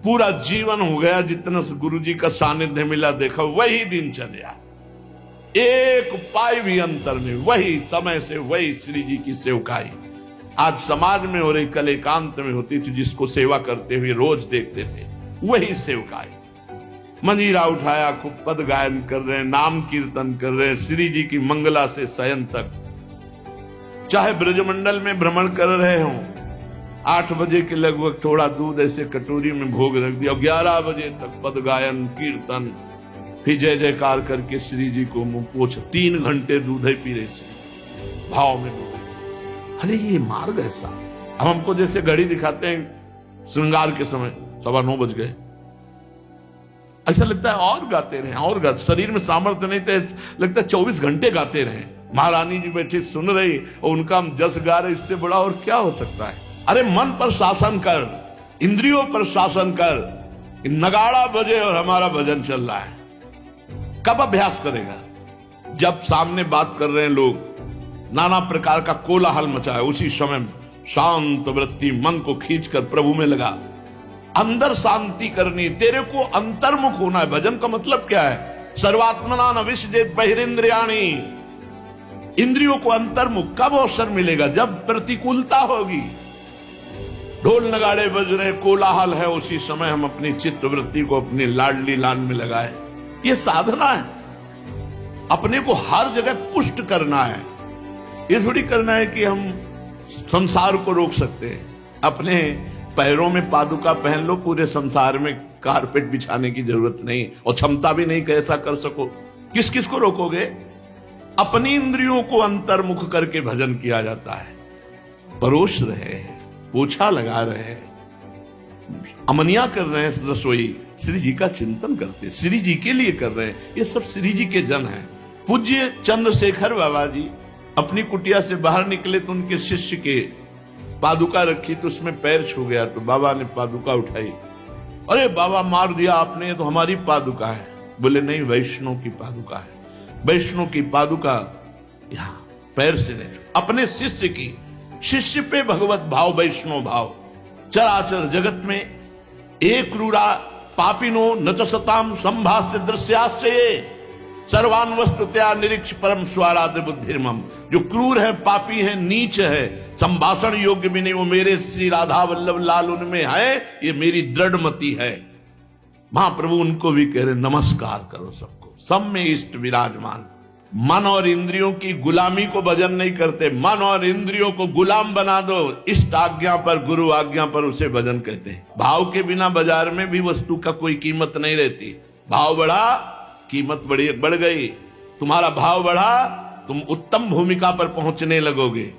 पूरा जीवन हो गया, जितना गुरु जी का सानिध्य मिला देखा वही दिन चलिया, एक पाई भी अंतर नहीं, वही समय से वही श्री जी की सेवकाई आज समाज में हो रही, कल एकांत में होती थी, जिसको सेवा करते हुए रोज देखते थे वही सेवकाई। मंजीरा उठाया, खूब पद गायन कर रहे हैं, नाम कीर्तन कर रहे हैं, श्री जी की मंगला से शयन तक, चाहे ब्रजमंडल में भ्रमण कर रहे हों। 8 बजे के लगभग थोड़ा दूध ऐसे कटोरी में भोग रख दिया, 11 बजे तक पद गायन कीर्तन, फिर जय जयकार करके श्री जी को मुंह पोछ, 3 घंटे दूध ही पी रहे श्री भाव में डूबे। अरे ये मार्ग ऐसा, अब हमको जैसे घड़ी दिखाते हैं श्रृंगार के समय 9:15 बज गए, ऐसा लगता है और गाते रहे और गाते, शरीर में सामर्थ्य नहीं थे, लगता है 24 घंटे गाते रहे। महारानी जी बैठी सुन रही और उनका हम जस गा रहे, इससे बड़ा और क्या हो सकता है। अरे मन पर शासन कर, इंद्रियों पर शासन कर, नगाड़ा बजे और हमारा भजन चल रहा है। कब अभ्यास करेगा? जब सामने बात कर रहे हैं लोग, नाना प्रकार का कोलाहल मचा है, उसी समय शांत वृत्ति मन को खींचकर प्रभु में लगा, अंदर शांति करनी, तेरे को अंतर्मुख होना है। भजन का मतलब क्या है? सर्वात्मना न विषजेत बहिरेंद्रियाणि, इंद्रियों को अंतर्मुख। कब अवसर मिलेगा? जब प्रतिकूलता होगी, ढोल नगाड़े बज रहे, कोलाहल है, उसी समय हम अपनी चित्त वृत्ति को अपनी लाडली लान में लगाए। ये साधना है, अपने को हर जगह पुष्ट करना है। ये थोड़ी करना है कि हम संसार को रोक सकते हैं। अपने पैरों में पादुका पहन लो, पूरे संसार में कारपेट बिछाने की जरूरत नहीं, और क्षमता भी नहीं कि ऐसा कर सको। किस किस को रोकोगे? अपनी इंद्रियों को अंतर्मुख करके भजन किया जाता है। परोस रहे हैं, पोछा लगा रहे हैं, अमनिया कर रहे हैं, रसोई श्री जी का चिंतन करते, श्री जी के लिए कर रहे हैं। ये सब श्री जी के जन हैं। पूज्य चंद्रशेखर बाबा जी अपनी कुटिया से बाहर निकले तो उनके शिष्य के पादुका रखी, तो उसमें पैर छू गया, तो बाबा ने पादुका उठाई। अरे बाबा, मार दिया आपने, तो हमारी पादुका है। बोले नहीं, वैष्णव की पादुका है, वैष्णव की पादुका यहां पैर से नहीं। अपने शिष्य की, शिष्य पे भगवत भाव, वैष्णव भाव। चराचर जगत में एक क्रूरा पापिनो न च सताम संभाष्य दृश्याश्चये सर्वान वस्तुतया निरीक्ष परम स्वाराध्य बुद्धिर्मम। जो क्रूर है, पापी है, नीच है, संभाषण योग्य भी नहीं, वो मेरे श्री राधा वल्लभ लाल उनमें है, ये मेरी दृढ़ मति है। महाप्रभु उनको भी कह रहे नमस्कार करो सबको, सब में इष्ट विराजमान। मन और इंद्रियों की गुलामी को भजन नहीं करते, मन और इंद्रियों को गुलाम बना दो, इष्ट आज्ञा पर, गुरु आज्ञा पर, उसे भजन कहते हैं। भाव के बिना बाजार में भी वस्तु का कोई कीमत नहीं रहती। भाव बढ़ा, कीमत बढ़ गई। तुम्हारा भाव बढ़ा, तुम उत्तम भूमिका पर पहुंचने लगोगे।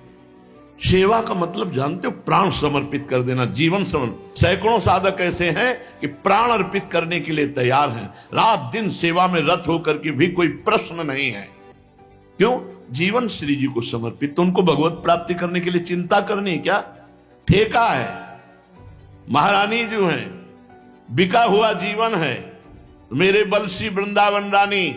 सेवा का मतलब जानते हो? प्राण समर्पित कर देना, जीवन समर्पित। सैकड़ों साधक ऐसे हैं कि प्राण अर्पित करने के लिए तैयार हैं, रात दिन सेवा में रत होकर के भी कोई प्रश्न नहीं है। क्यों? जीवन श्री जी को समर्पित। तो उनको भगवत प्राप्ति करने के लिए चिंता करनी क्या? ठेका है। महारानी जो है, बिका हुआ जीवन है। मेरे बलसी वृंदावन रानी,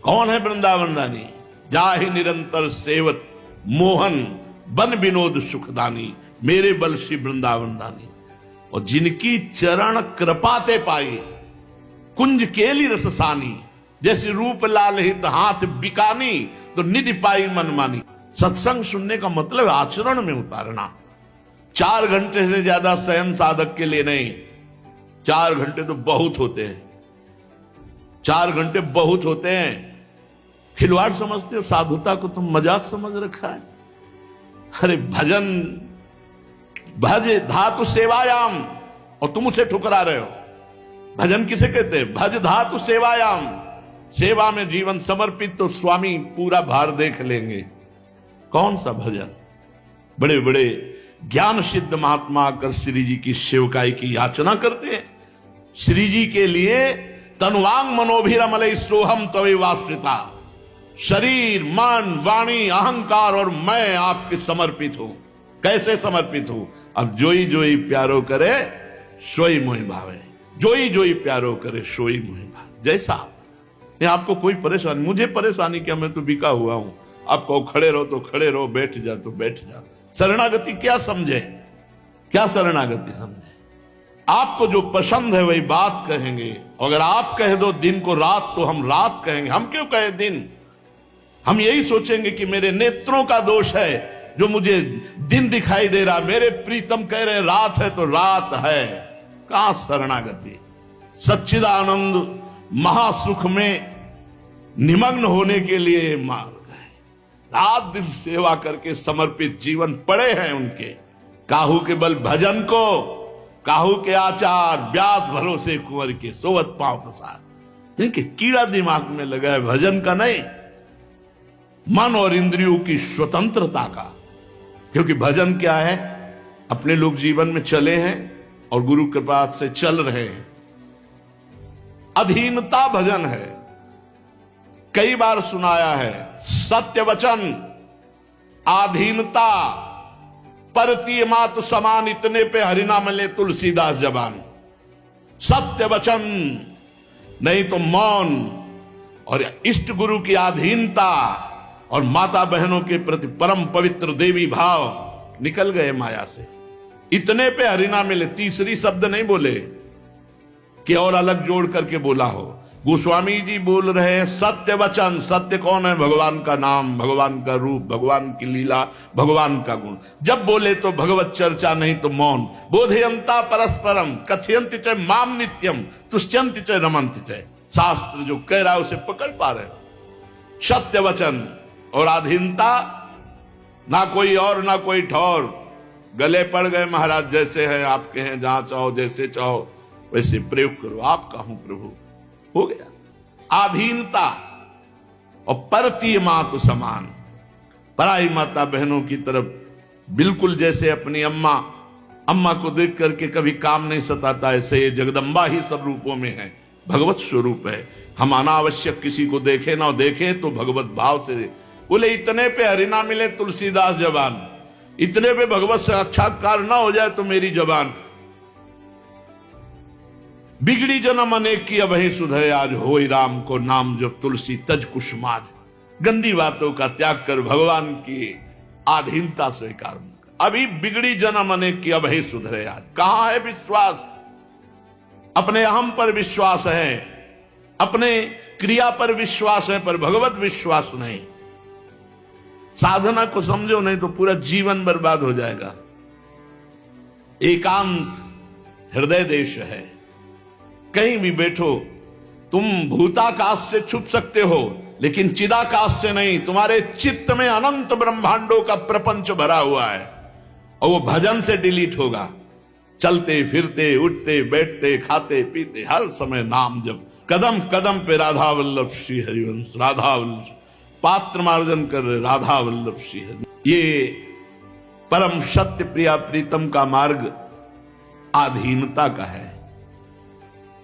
कौन है वृंदावन रानी? जाहि निरंतर सेवत मोहन बन विनोद सुखदानी, मेरे बलसी वृंदावन रानी। और जिनकी चरण कृपाते पाई, कुंज केली रससानी, जैसे रूप लाल हित हाथ बिकानी, तो निधि पाई मनमानी। सत्संग सुनने का मतलब आचरण में उतारना। 4 घंटे से ज्यादा शयन साधक के लिए नहीं। 4 घंटे तो बहुत होते हैं, 4 घंटे बहुत होते हैं। खिलवाड़ समझते हो? साधुता को तुम मजाक समझ रखा है। अरे भजन, भज धातु सेवायाम, और तुम उसे ठुकरा रहे हो। भजन किसे कहते हैं? भज धातु सेवायाम। सेवा में जीवन समर्पित, तो स्वामी पूरा भार देख लेंगे। कौन सा भजन? बड़े बड़े ज्ञान सिद्ध महात्मा आकर श्री जी की सेवकाई की याचना करते हैं। श्री जी के लिए तनुवांग मनोभिरमलय सोहम तवे वाश्रिता, शरीर मन वाणी अहंकार और मैं आपके समर्पित हूं। कैसे समर्पित हूं? अब जोई जोई प्यारो करे सोई मोहि भावे, जोई जोई प्यारो करे सोई मोहि भावे। जैसा आप, आपको कोई परेशानी, मुझे परेशानी क्या, मैं तो बिका हुआ हूं। आप कहो खड़े रहो तो खड़े रहो, बैठ जा तो बैठ जा। शरणागति क्या समझे? क्या शरणागति समझे? आपको जो पसंद है वही बात कहेंगे। अगर आप कह दो दिन को रात तो हम रात कहेंगे। हम क्यों कहे दिन? हम यही सोचेंगे कि मेरे नेत्रों का दोष है जो मुझे दिन दिखाई दे रहा। मेरे प्रीतम कह रहे रात है तो रात है। कहां शरणागति? सच्चिदानंद महासुख में निमग्न होने के लिए मार्ग है। रात दिन सेवा करके समर्पित जीवन पड़े हैं उनके। काहू के बल भजन को, काहू के आचार व्यास भरोसे कुंवर के सोवत पांव प्रसाद। देखिए कीड़ा दिमाग में लगा है भजन का नहीं, मन और इंद्रियों की स्वतंत्रता का। क्योंकि भजन क्या है? अपने लोग जीवन में चले हैं और गुरु कृपा से चल रहे हैं। अधीनता भजन है। कई बार सुनाया है सत्य वचन, आधीनता, परतीय मात समान, इतने पे हरिनाम ले तुलसीदास जबान। सत्य वचन नहीं तो मौन और इष्ट गुरु की आधीनता और माता बहनों के प्रति परम पवित्र देवी भाव निकल गए माया से। इतने पे हरिनाम मिले, तीसरी शब्द नहीं बोले कि और अलग जोड़ करके बोला हो। गोस्वामी जी बोल रहे हैं सत्य वचन। सत्य कौन है? भगवान का नाम, भगवान का रूप, भगवान की लीला, भगवान का गुण। जब बोले तो भगवत चर्चा, नहीं तो मौन। बोधयंता परस्परम कथयंति च माम नित्यम तुष्यंति च रमंति च। शास्त्र जो कह रहा है उसे पकड़ पा रहे हो। सत्य वचन और अधीनता, ना कोई और ना कोई ठौर। गले पड़ गए महाराज, जैसे हैं आपके हैं, जहां चाहो जैसे चाहो वैसे प्रयोग करो, आपका हूं प्रभु, हो गया। आधीनता और परतीय मातु समान, पराई माता बहनों की तरफ बिल्कुल जैसे अपनी अम्मा को देख करके कभी काम नहीं सताता, ऐसे ये जगदम्बा ही सब रूपों में है, भगवत स्वरूप है। हम अनावश्यक किसी को देखे ना देखे तो भगवत भाव से बोले। इतने पे हरिना मिले तुलसीदास जबान, इतने पे भगवत साक्षात्कार ना हो जाए तो मेरी जबान। बिगड़ी जन्म अनेक की अब ही सुधरे आज, होई राम को नाम जब तुलसी तज कुसुमाज। गंदी बातों का त्याग कर भगवान की आधीनता स्वीकार। अभी बिगड़ी जन्म अनेक की अब ही सुधरे आज। कहां है विश्वास? अपने अहम पर विश्वास है, अपने क्रिया पर विश्वास है, पर भगवत विश्वास नहीं। साधना को समझो नहीं तो पूरा जीवन बर्बाद हो जाएगा। एकांत हृदय देश है। कहीं भी बैठो, तुम भूताकाश से छुप सकते हो लेकिन चिदाकाश से नहीं। तुम्हारे चित्त में अनंत ब्रह्मांडों का प्रपंच भरा हुआ है और वो भजन से डिलीट होगा। चलते फिरते, उठते बैठते, खाते पीते, हर समय नाम जप। कदम कदम पे राधा वल्लभ श्री हरिवंश, राधा वल्लभ पात्र मार्जन कर रहे राधा वल्लभ श्री हरि। ये परम सत्य प्रिया प्रीतम का मार्ग आधीनता का है।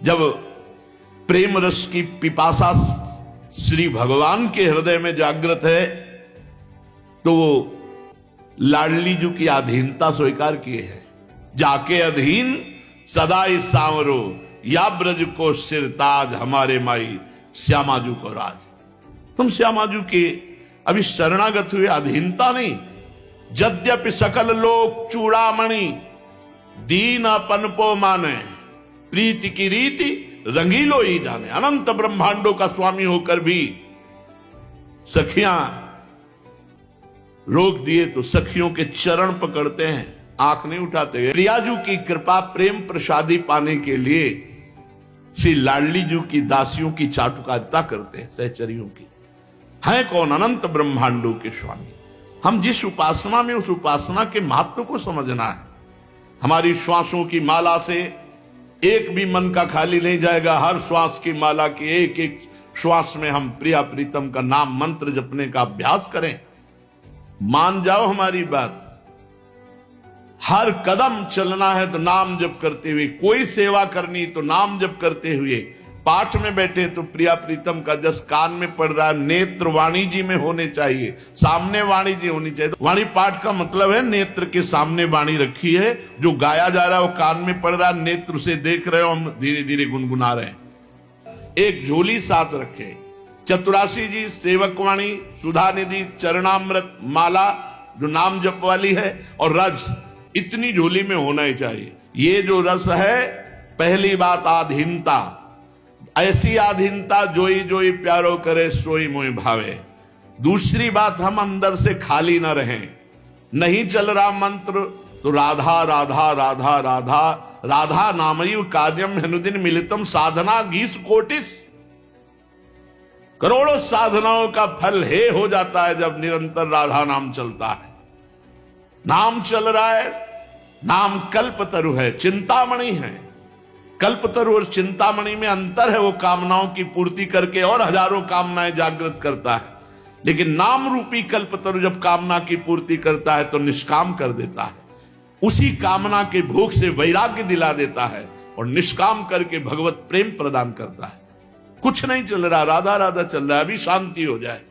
जब प्रेम रस की पिपासा श्री भगवान के हृदय में जागृत है तो वो लाडली जी की अधीनता स्वीकार किए है। जाके अधीन सदा ही सांवरो, या ब्रज को सिरताज, हमारे माई श्यामाजू को राज। तुम श्यामाजू के अभी शरणागत हुए, अधीनता नहीं। यद्यपि सकल लोक चूड़ामणि, दीन पनपो माने, प्रीति की रीति रंगीलो ही जाने। अनंत ब्रह्मांडों का स्वामी होकर भी सखियां रोक दिए तो सखियों के चरण पकड़ते हैं, आंख नहीं उठाते। प्रियाजू की कृपा प्रेम प्रसादी पाने के लिए श्री लाडली जू की दासियों की चाटुकारिता करते हैं, सहचरियों की। हैं कौन? अनंत ब्रह्मांडों के स्वामी। हम जिस उपासना में, उस उपासना के महत्व को समझना है। हमारी श्वासों की माला से एक भी मन का खाली नहीं जाएगा। हर श्वास की माला की एक एक श्वास में हम प्रिया प्रीतम का नाम मंत्र जपने का अभ्यास करें। मान जाओ हमारी बात। हर कदम चलना है तो नाम जप करते हुए, कोई सेवा करनी तो नाम जप करते हुए। पाठ में बैठे तो प्रिया प्रीतम का जस कान में पड़ रहा है, नेत्र वाणी जी में होने चाहिए, सामने वाणी जी होनी चाहिए। वाणी पाठ का मतलब है नेत्र के सामने वाणी रखी है, जो गाया जा रहा है वो कान में पड़ रहा है, नेत्र से देख रहे हो, हम धीरे धीरे गुनगुना रहे हैं। एक झोली साथ रखे, चतुरासी जी सेवकवाणी, सुधा निधि, चरणामृत माला जो नाम जप वाली है, और रज, इतनी झोली में होना ही चाहिए। ये जो रस है, पहली बात आधीनता, ऐसी आधीनता जोई जोई प्यारो करे सोई मोहि भावे। दूसरी बात, हम अंदर से खाली ना रहें। नहीं चल रहा मंत्र तो राधा राधा राधा राधा राधा नामैव कार्यम हनुदिन मिलितम साधना गीस कोटिस। करोड़ों साधनाओं का फल हे हो जाता है जब निरंतर राधा नाम चलता है। नाम चल रहा है, नाम कल्पतरु है, चिंतामणि है। कल्पतरु और चिंतामणि में अंतर है, वो कामनाओं की पूर्ति करके और हजारों कामनाएं जागृत करता है, लेकिन नाम रूपी कल्पतरु जब कामना की पूर्ति करता है तो निष्काम कर देता है। उसी कामना के भोग से वैराग्य दिला देता है और निष्काम करके भगवत प्रेम प्रदान करता है। कुछ नहीं चल रहा, राधा राधा चल रहा है, अभी शांति हो जाए।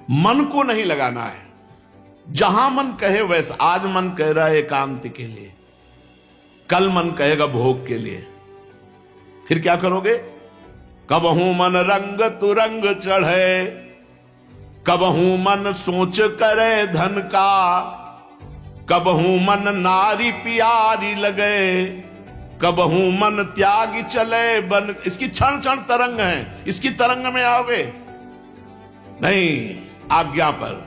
मन को नहीं लगाना है, जहां मन कहे वैसा। आज मन कह रहा है एकांत के लिए, कल मन कहेगा भोग के लिए, फिर क्या करोगे? कबहू मन रंग तुरंग चढ़े, कबहू मन सोच करे धन का, कबहू मन नारी प्यारी लगे, कबहू मन त्यागी चले बन। इसकी क्षण क्षण तरंग है, इसकी तरंग में आओगे नहीं, आज्ञा पर।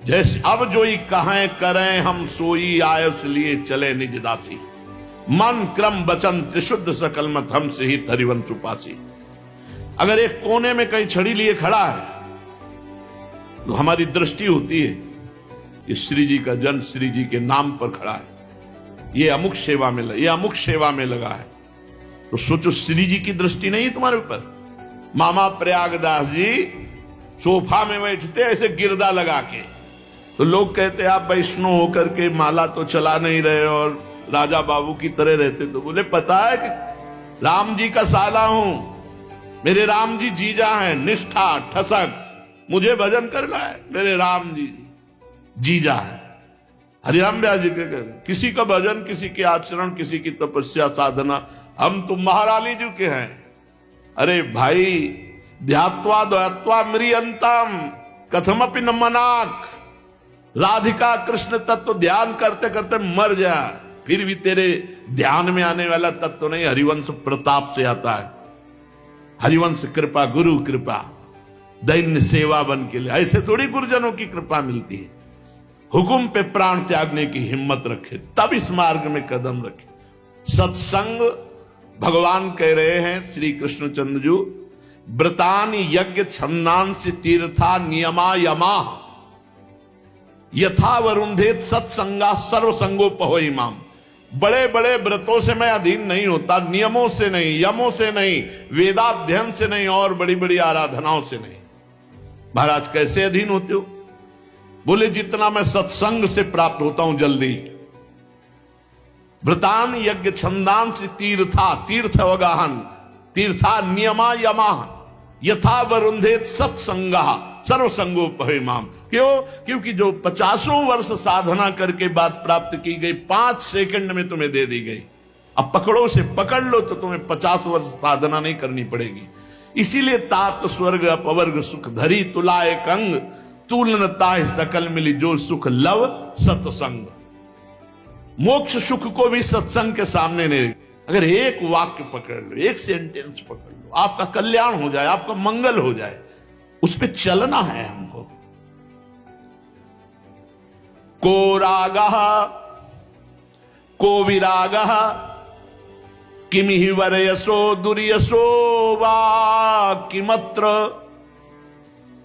जैसे अब जोई कहें करें हम सोई, आयुष लिए चले निज दासी। मन क्रम वचन त्रिशुद्ध सकल मत हम से ही हरिवंश उपासी। अगर एक कोने में कहीं छड़ी लिए खड़ा है तो हमारी दृष्टि होती है ये श्री जी का जन श्री जी के नाम पर खड़ा है, ये अमुक सेवा में ये अमुक सेवा में लगा है। तो सोचो श्री जी की दृष्टि नहीं है तुम्हारे ऊपर। मामा प्रयागदास जी सोफा में बैठते ऐसे गिरदा लगा के, तो लोग कहते आप वैष्णव होकर के माला तो चला नहीं रहे और राजा बाबू की तरह रहते। तो बोले पता है कि राम जी का साला हूं, मेरे राम जी जीजा हैं, निष्ठा ठसक, मुझे भजन करना है, मेरे राम जी जीजा है। हरिराम व्यास जी के किसी का भजन, किसी के आचरण, किसी की तपस्या साधना, हम तो महारानी जी के हैं। अरे भाई, ध्यात्वा द्वैत्वा म्रियंतम कथमपि न मनाक। राधिका कृष्ण तत्व ध्यान करते करते मर जा, फिर भी तेरे ध्यान में आने वाला तत्व नहीं, हरिवंश प्रताप से आता है। हरिवंश कृपा, गुरु कृपा, दैन्य सेवा बन के लिए। ऐसे थोड़ी गुरुजनों की कृपा मिलती है। हुकुम पे प्राण त्यागने की हिम्मत रखे, तब इस मार्ग में कदम रखे। सत्संग, भगवान कह रहे हैं श्री कृष्णचंद्र जी, व्रतान यज्ञ छन्नांसि तीर्था नियमा यमा, यथा वरुंधेत सत्संगा सर्वसंगोपहो इमाम। बड़े बड़े व्रतों से मैं अधीन नहीं होता, नियमों से नहीं, यमों से नहीं, वेदाध्ययन से नहीं, और बड़ी बड़ी आराधनाओं से नहीं। महाराज कैसे अधीन होते हो? बोले जितना मैं सत्संग से प्राप्त होता हूं जल्दी। व्रतान यज्ञ छंदांसि तीर्था, तीर्थ अवगाहन, तीर्था नियमा यमा, यथा वरुंधेत सत्संगा सर्वसंगोपहिमाम। क्यों? क्योंकि जो 50 वर्ष साधना करके बात प्राप्त की गई 5 सेकंड में तुम्हें दे दी गई। अब पकड़ो से पकड़ लो तो तुम्हें 50 वर्ष साधना नहीं करनी पड़ेगी। इसीलिए तात स्वर्ग अपवर्ग सुख धरी तुलाए कंग, तुलनता सकल मिली जो सुख लव सत्संग। मोक्ष सुख को भी सत्संग के सामने नहीं। अगर एक वाक्य पकड़ लो, एक सेंटेंस पकड़ लो, आपका कल्याण हो जाए, आपका मंगल हो जाए, उस पे चलना है हमको। को रागः को विरागः किमिहि वरयसो दुर्यसो वा किमत्र।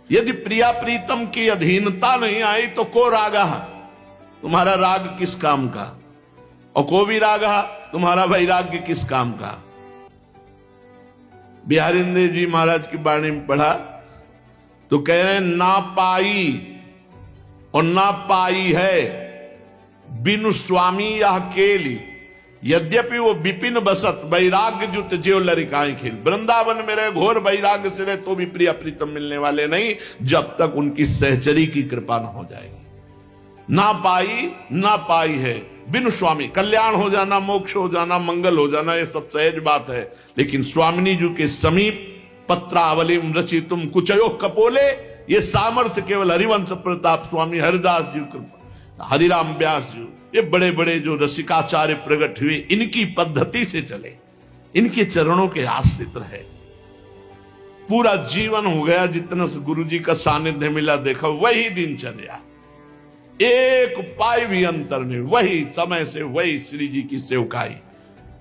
यदि प्रिया प्रीतम की अधीनता नहीं आई तो को रागः, तुम्हारा राग किस काम का, और को विरागः, तुम्हारा वैराग्य किस काम का। बिहारींद्र जी महाराज की वाणी में पढ़ा तो कह रहे हैं ना पाई और ना पाई है बिनु स्वामी यह केली, यद्यपि वो विपिन बसत वैराग्य जुत ज्यो लरिकाएं खेल। वृंदावन में रहे घोर वैराग्य से रहे तो भी प्रिया प्रीतम मिलने वाले नहीं जब तक उनकी सहचरी की कृपा न हो जाएगी। ना पाई है बिनु स्वामी। कल्याण हो जाना, मोक्ष हो जाना, मंगल हो जाना, ये सब सहज बात है, लेकिन स्वामिनी जी के समीप पत्रावलिम रचितुम कुचयो कपोले, ये सामर्थ्य केवल हरिवंश प्रताप स्वामी हरिदास जी, हरिराम व्यास जी, ये बड़े बड़े जो रसिकाचार्य प्रकट हुए, इनकी पद्धति से चले, इनके चरणों के आश्रित रहे। पूरा जीवन हो गया, जितना गुरु जी का सानिध्य मिला देखा वही दिनचर्या, एक पाई भी अंतर नहीं, वही समय से वही श्री जी की सेवकाई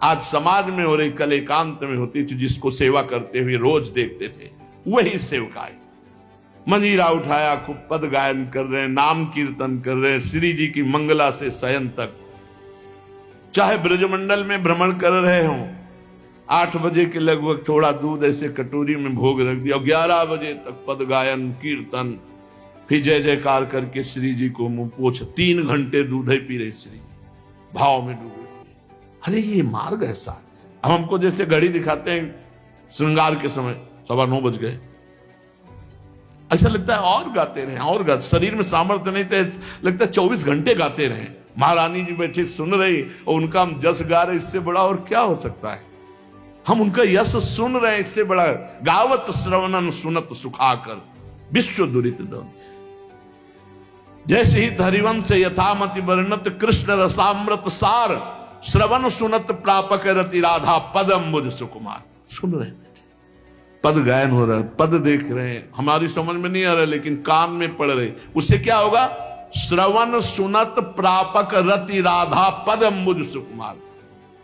आज समाज में हो रही, कल एकांत में होती थी, जिसको सेवा करते हुए रोज देखते थे, वही सेवकाई। मंजीरा उठाया, खूब पद गायन कर रहे हैं, नाम कीर्तन कर रहे हैं, श्री जी की मंगला से शयन तक, चाहे ब्रजमंडल में भ्रमण कर रहे हों। 8 बजे के लगभग थोड़ा दूध ऐसे कटोरी में भोग रख दिया, 11 बजे तक पद गायन कीर्तन, फिर जय जयकार करके श्री जी को मुंह पोछ, 3 घंटे दूध ही पी रहे श्री जी, भाव में डूबे हुए। अरे ये मार्ग ऐसा, अब हमको जैसे घड़ी दिखाते हैं श्रृंगार के समय 9:15 बज गए, ऐसा लगता है और गाते रहे और गाते, शरीर में सामर्थ्य नहीं तो लगता है 24 घंटे गाते रहे। महारानी जी बैठे सुन रही और उनका हम जस गा रहे, इससे बड़ा और क्या हो सकता है। हम उनका यश सुन रहे हैं, इससे बड़ा। गावत श्रवणन सुनत सुखाकर विश्व दुरित दौन, जैसे ही हरिवंश यथामति वर्णत कृष्ण रसामृत सार, श्रवण सुनत प्रापक रति राधा पदम बुझ सुकुमार। सुन रहे हैं, पद गायन हो रहा है, पद देख रहे हैं, हमारी समझ में नहीं आ रहा लेकिन कान में पड़ रहे, उससे क्या होगा? श्रवण सुनत प्रापक रति राधा पदम बुझ सुकुमार।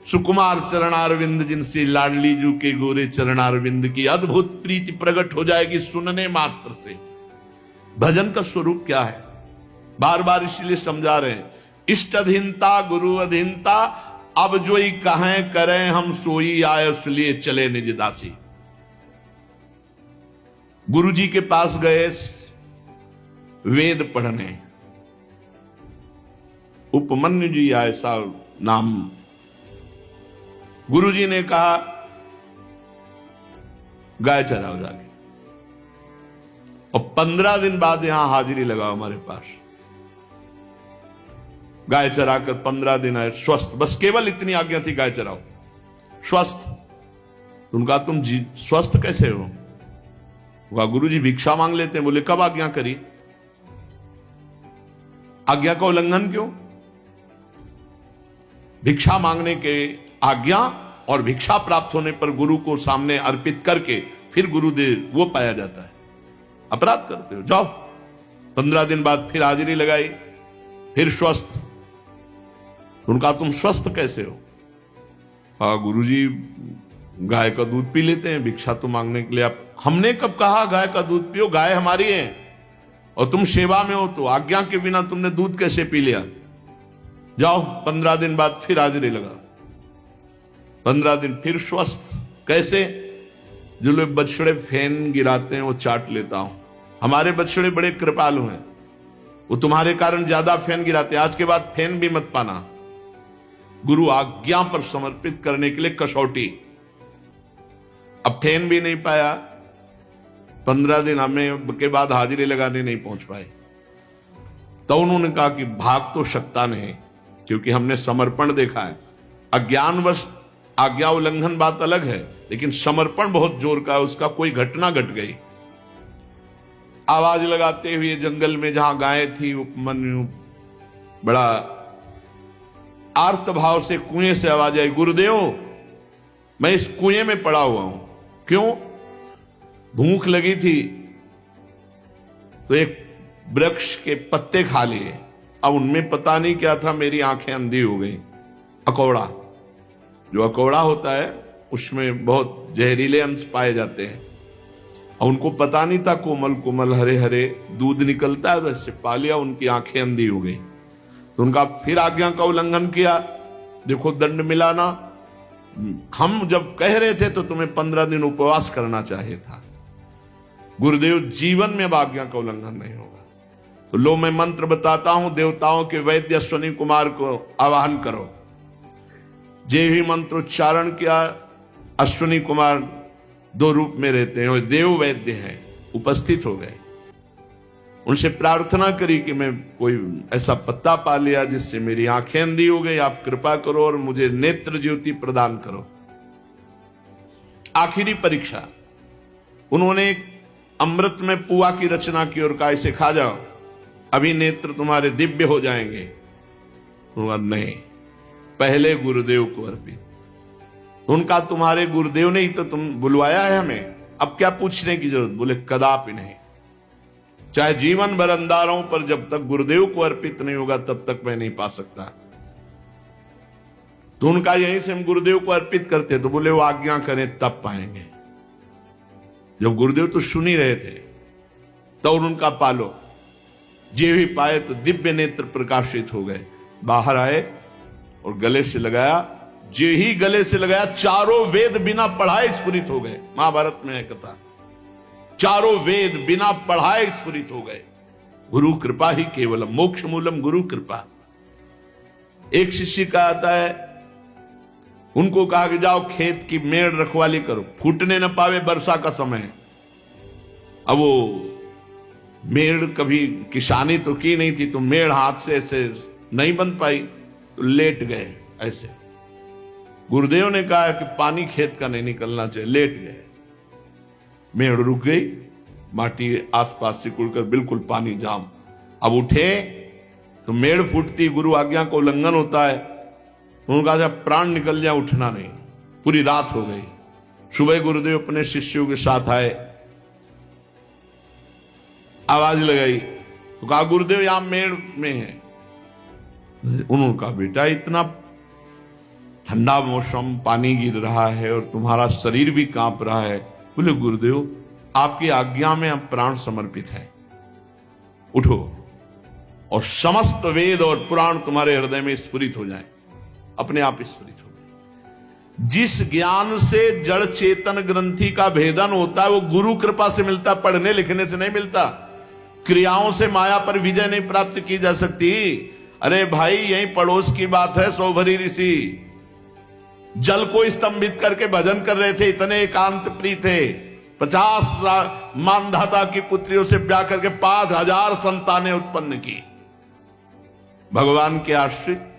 सुकुमार चरणारविंद, जिनसे लाडली जू के गोरे चरणारविंद की अद्भुत प्रीति प्रकट हो जाएगी सुनने मात्र से। भजन का स्वरूप क्या है, बार बार इसलिए समझा रहे हैं। इष्ट अधीनता गुरु अधीनता, अब जो ही कहें करें हम सोई आए, इसलिए चले निज दासी। गुरु जी के पास गए वेद पढ़ने, उपमन्यु जी आए सा नाम। गुरु जी ने कहा गाय चराओ जाके, और 15 दिन बाद यहां हाजिरी लगाओ हमारे पास। गाय चराकर 15 दिन आए स्वस्थ, बस केवल इतनी आज्ञा थी, गाय चराओ स्वस्थ। उनका तुम स्वस्थ कैसे हो? वह गुरु जी भिक्षा मांग लेते हैं। बोले कब आज्ञा करी? आज्ञा का उल्लंघन क्यों? भिक्षा मांगने के आज्ञा और भिक्षा प्राप्त होने पर गुरु को सामने अर्पित करके फिर गुरुदेव वो पाया जाता है। अपराध करते हो, जाओ। 15 दिन बाद फिर हाजिरी लगाई, फिर स्वस्थ। उनका तुम स्वस्थ कैसे हो? हाँ गुरुजी गाय का दूध पी लेते हैं, भिक्षा तो मांगने के लिए आप। हमने कब कहा गाय का दूध पियो? गाय हमारी है और तुम सेवा में हो, तो आज्ञा के बिना तुमने दूध कैसे पी लिया? जाओ। 15 दिन बाद फिर हाजिरी लगा, 15 दिन फिर स्वस्थ। कैसे? जो लोग बछड़े फेन गिराते हैं वो चाट लेता हूं। हमारे बछड़े बड़े कृपालु हैं, वो तुम्हारे कारण ज्यादा फेन गिराते, आज के बाद फेन भी मत पाना। गुरु आज्ञा पर समर्पित करने के लिए कसौटी। अब फेन भी नहीं पाया, 15 दिन हमें के बाद हाजिरी लगाने नहीं पहुंच पाए, तो उन्होंने कहा कि भाग तो सकता नहीं, क्योंकि हमने समर्पण देखा है। अज्ञानवश आज्ञा उल्लंघन बात अलग है, लेकिन समर्पण बहुत जोर का है, उसका कोई घटना घट गई। आवाज लगाते हुए जंगल में जहां गायें थी, उपमन्यु बड़ा आर्त भाव से कुएं से आवाज आई, गुरुदेव मैं इस कुएं में पड़ा हुआ हूं। क्यों? भूख लगी थी तो एक वृक्ष के पत्ते खा लिए, अब उनमें पता नहीं क्या था, मेरी आंखें अंधी हो गई। अकौड़ा, जो अकौड़ा होता है उसमें बहुत जहरीले अंश पाए जाते हैं, और उनको पता नहीं था, कोमल कोमल हरे हरे दूध निकलता है, वैसे पा लिया, उनकी आंखें अंधी हो गई। तो उनका फिर आज्ञा का उल्लंघन किया, देखो दंड मिला ना। हम जब कह रहे थे तो तुम्हें 15 दिन उपवास करना चाहिए था। गुरुदेव जीवन में अब आज्ञा का उल्लंघन नहीं होगा। तो लो मैं मंत्र बताता हूं, देवताओं के वैद्य अश्विनी कुमार को आवाहन करो। जे ही मंत्रोच्चारण किया, अश्विनी कुमार 2 रूप में रहते हैं और देव वैद्य हैं, उपस्थित हो गए। उनसे प्रार्थना करी कि मैं कोई ऐसा पत्ता पा लिया जिससे मेरी आंखें अंधी हो गई, आप कृपा करो और मुझे नेत्र ज्योति प्रदान करो। आखिरी परीक्षा, उन्होंने अमृत में पुआ की रचना की और कहा इसे खा जाओ, अभी नेत्र तुम्हारे दिव्य हो जाएंगे। नहीं, पहले गुरुदेव को अर्पित। उनका तुम्हारे गुरुदेव ने ही तो तुम बुलवाया है हमें, अब क्या पूछने की जरूरत? बोले कदापि नहीं, चाहे जीवन भर अंधारों पर, जब तक गुरुदेव को अर्पित नहीं होगा तब तक मैं नहीं पा सकता। तो उनका यहीं से हम गुरुदेव को अर्पित करते, तो बोले वो आज्ञा करें तब पाएंगे। जब गुरुदेव तो सुन ही रहे थे तो उनका पालो, जे भी पाए तो दिव्य नेत्र प्रकाशित हो गए। बाहर आए और गले से लगाया, जे ही गले से लगाया चारों वेद बिना पढ़ाए स्फुरित हो गए। महाभारत में है कथा, चारों वेद बिना पढ़ाए स्फुरित हो गए। गुरु कृपा ही केवलम मोक्ष मूलम, गुरु कृपा। एक शिष्य का आता है, उनको कहा कि जाओ खेत की मेड़ रखवाली करो, फूटने न पावे, वर्षा का समय है। अब वो मेड़ कभी किसानी तो की नहीं थी, तो मेड़ हाथ से ऐसे नहीं बन पाई, तो लेट गए ऐसे। गुरुदेव ने कहा कि पानी खेत का नहीं निकलना चाहिए, लेट गए। मेड़ रुक गई, माटी आसपास सिकुड़कर बिल्कुल पानी जाम। अब उठे तो मेड़ फूटती, गुरु आज्ञा को उल्लंघन होता है। उन्होंने कहा जब प्राण निकल जाए उठना नहीं। पूरी रात हो गई। सुबह गुरुदेव अपने शिष्यों के साथ आए, आवाज लगाई तो कहा गुरुदेव यहां मेड़ में है। उन्होंने कहा बेटा इतना ठंडा मौसम, पानी गिर रहा है और तुम्हारा शरीर भी कांप रहा है। बोले गुरुदेव आपकी आज्ञा में हम प्राण समर्पित हैं, उठो और समस्त वेद और पुराण तुम्हारे हृदय में स्फुरित हो जाए। अपने आप स्फुरित हो गए। जिस ज्ञान से जड़ चेतन ग्रंथि का भेदन होता है वो गुरु कृपा से मिलता, पढ़ने लिखने से नहीं मिलता। क्रियाओं से माया पर विजय नहीं प्राप्त की जा सकती। अरे भाई यही पड़ोस की बात है, सौभरी ऋषि जल को स्तंभित करके भजन कर रहे थे, इतने एकांत प्रिय थे। 50 मानधाता की पुत्रियों से ब्याह करके 5000 संतानें उत्पन्न की। भगवान के आश्रित,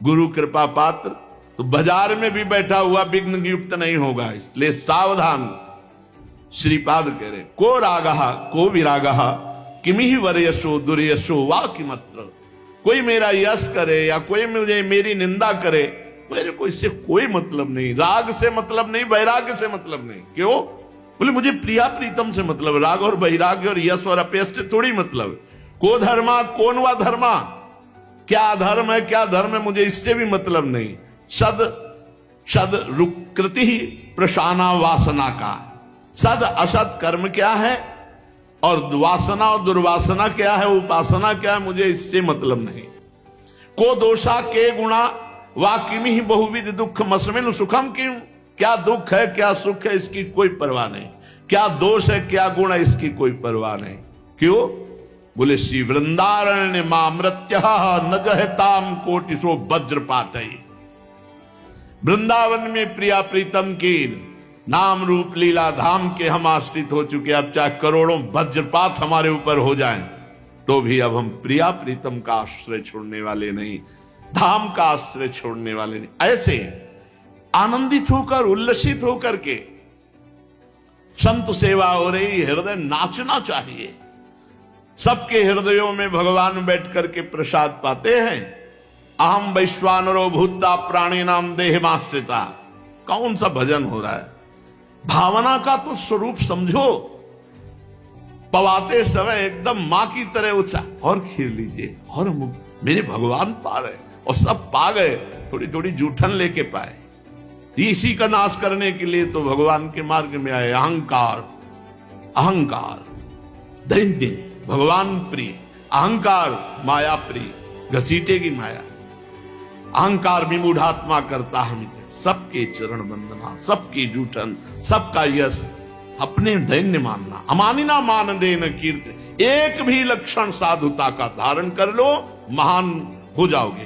गुरु कृपा पात्र, तो बाजार में भी बैठा हुआ विघ्न युक्त नहीं होगा। इसलिए सावधान। श्रीपाद कह रहे को रागः को विरागः किमिहि वरयशो दुर्यशो वा किमत्र। कोई मेरा यश करे या कोई मुझे मेरी निंदा करे, मेरे को इससे कोई मतलब नहीं। राग से मतलब नहीं, वैराग्य से मतलब नहीं। क्यों? बोले मुझे प्रिया प्रीतम से मतलब। राग और वैराग्य और यश और अपयश से थोड़ी मतलब। को धर्मा कौन वा धर्मा, क्या धर्म है क्या धर्म है, मुझे इससे भी मतलब नहीं। सद रुकृति ही प्रशाना वासना का। सद असत कर्म क्या है और वासना और दुर्वासना क्या है, उपासना क्या है, मुझे इससे मतलब नहीं। को दोषा के गुणा वा किमि ही बहुविध दुख मस्मिन सुखम क्यों। क्या दुख है क्या सुख है इसकी कोई परवाह नहीं। क्या दोष है क्या गुण है इसकी कोई परवाह नहीं। क्यों? बोले श्री वृंदारण्य मामृत्य न जहताम कोटिसो वज्रपात। वृंदावन में प्रिया प्रीतम की नाम रूप लीला धाम के हम आश्रित हो चुके। अब चाहे करोड़ों वज्रपात हमारे ऊपर हो जाएं तो भी अब हम प्रिया प्रीतम का आश्रय छोड़ने वाले नहीं, धाम का आश्रय छोड़ने वाले नहीं। ऐसे आनंदित होकर उल्लसित होकर के संत सेवा हो रही, हृदय नाचना चाहिए। सबके हृदयों में भगवान बैठ करके प्रसाद पाते हैं। अहम वैश्वानरो भूता प्राणी नाम देहमाश्रिता। कौन सा भजन हो रहा है? भावना का तो स्वरूप समझो। पवाते समय एकदम मां की तरह उत्साह, और खीर लीजिए और मेरे भगवान पा रहे, और सब पा गए, थोड़ी थोड़ी जूठन लेके पाए। इसी का नाश करने के लिए तो भगवान के मार्ग में आए। अहंकार, अहंकार दैन्य भगवान प्रिय, अहंकार माया प्रिय, घसीटेगी माया। अहंकार विमूढ़ात्मा करता हमित। सबके चरण वंदना, सबकी जूठन, सबका यश, अपने दैन्य मानना। अमानिना मान देन कीर्ति। एक भी लक्षण साधुता का धारण कर लो, महान हो जाओगे।